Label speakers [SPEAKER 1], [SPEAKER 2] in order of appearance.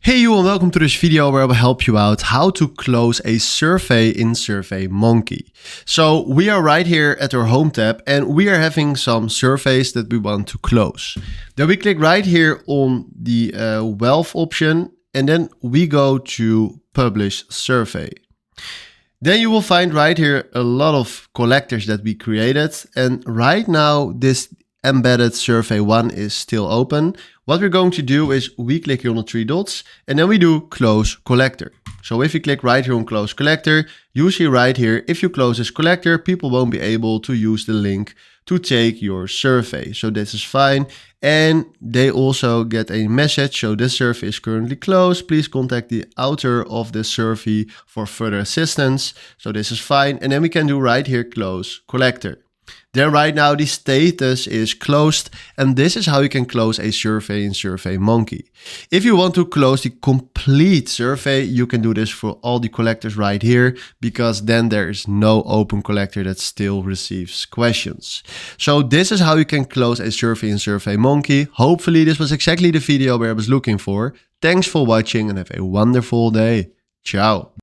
[SPEAKER 1] Hey you and welcome to this video where I will help you out how to close a survey in SurveyMonkey. So we are right here at our home tab and we are having some surveys that we want to close. Then we click right here on the wealth option and then we go to publish survey. Then you will find right here a lot of collectors that we created, and right now this embedded survey 1 is still open. What we're going to do is we click here on the three dots and then we do close collector. So if you click right here on close collector, you see right here, if you close this collector, people won't be able to use the link to take your survey. So this is fine. And they also get a message. So this survey is currently closed. Please contact the author of this survey for further assistance. So this is fine. And then we can do right here, close collector. Then right now the status is closed, and this is how you can close a survey in SurveyMonkey. If you want to close the complete survey, you can do this for all the collectors right here, because then there is no open collector that still receives questions. So this is how you can close a survey in SurveyMonkey. Hopefully this was exactly the video where I was looking for. Thanks for watching and have a wonderful day. Ciao.